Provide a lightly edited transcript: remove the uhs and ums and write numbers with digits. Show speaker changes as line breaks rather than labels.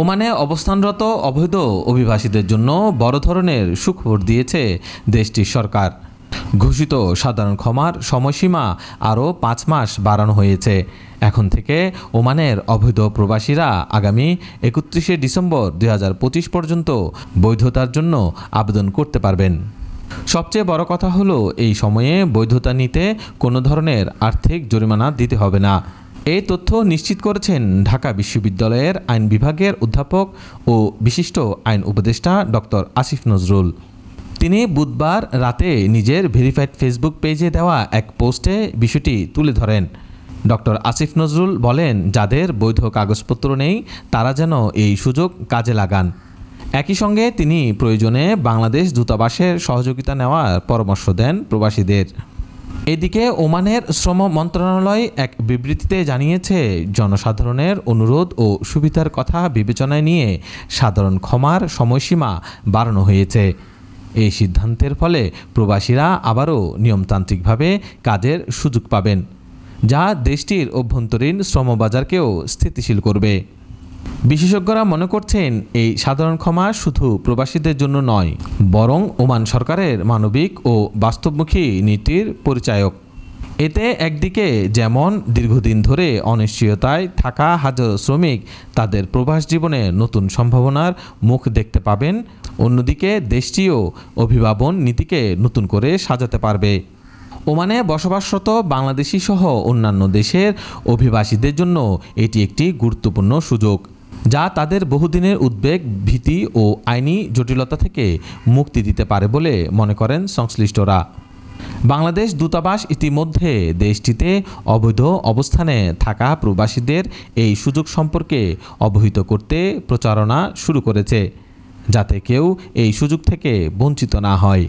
ওমানে অবস্থানরত অবৈধ অভিবাসীদের জন্য বড় ধরনের সুখবর দিয়েছে দেশটির সরকার। ঘোষিত সাধারণ ক্ষমার সময়সীমা আরও 5 মাস বাড়ানো হয়েছে। এখন থেকে ওমানের অবৈধ প্রবাসীরা আগামী 31শে ডিসেম্বর 2025 পর্যন্ত বৈধতার জন্য আবেদন করতে পারবেন। সবচেয়ে বড় কথা হলো, এই সময়ে বৈধতা নিতে কোনো ধরনের আর্থিক জরিমানা দিতে হবে না। এই তথ্য নিশ্চিত করেছেন ঢাকা বিশ্ববিদ্যালয়ের আইন বিভাগের অধ্যাপক ও বিশিষ্ট আইন উপদেষ্টা ডক্টর আসিফ নজরুল। তিনি বুধবার রাতে নিজের ভেরিফাইড ফেসবুক পেজে দেওয়া এক পোস্টে বিষয়টি তুলে ধরেন। ডক্টর আসিফ নজরুল বলেন, যাদের বৈধ কাগজপত্র নেই তারা যেন এই সুযোগ কাজে লাগান। একই সঙ্গে তিনি প্রয়োজনে বাংলাদেশ দূতাবাসের সহযোগিতা নেওয়ার পরামর্শ দেন প্রবাসীদের। এদিকে ওমানের শ্রম মন্ত্রণালয় এক বিবৃতিতে জানিয়েছে, জনসাধারণের অনুরোধ ও সুবিধার কথা বিবেচনায় নিয়ে সাধারণ ক্ষমার সময়সীমা বাড়ানো হয়েছে। এই সিদ্ধান্তের ফলে প্রবাসীরা আবারও নিয়মতান্ত্রিকভাবে কাজের সুযোগ পাবেন, যা দেশটির অভ্যন্তরীণ শ্রমবাজারকেও স্থিতিশীল করবে। বিশেষজ্ঞরা মনে করছেন, এই সাধারণ ক্ষমা শুধু প্রবাসীদের জন্য নয়, বরং ওমান সরকারের মানবিক ও বাস্তবমুখী নীতির পরিচায়ক। এতে একদিকে যেমন দীর্ঘদিন ধরে অনিশ্চয়তায় থাকা হাজারো শ্রমিক তাদের প্রবাস জীবনে নতুন সম্ভাবনার মুখ দেখতে পাবেন, অন্যদিকে দেশটিও অভিবাবন নীতিকে নতুন করে সাজাতে পারবে। ওমানে বসবাসরত বাংলাদেশি সহ অন্যান্য দেশের অভিবাসীদের জন্য এটি একটি গুরুত্বপূর্ণ সুযোগ, যা তাদের বহুদিনের উদ্বেগ, ভীতি ও আইনি জটিলতা থেকে মুক্তি দিতে পারে বলে মনে করেন সংশ্লিষ্টরা। বাংলাদেশ দূতাবাস ইতিমধ্যে দেশটিতে অবৈধ অবস্থানে থাকা প্রবাসীদের এই সুযোগ সম্পর্কে অবহিত করতে প্রচারণা শুরু করেছে, যাতে কেউ এই সুযোগ থেকে বঞ্চিত না হয়।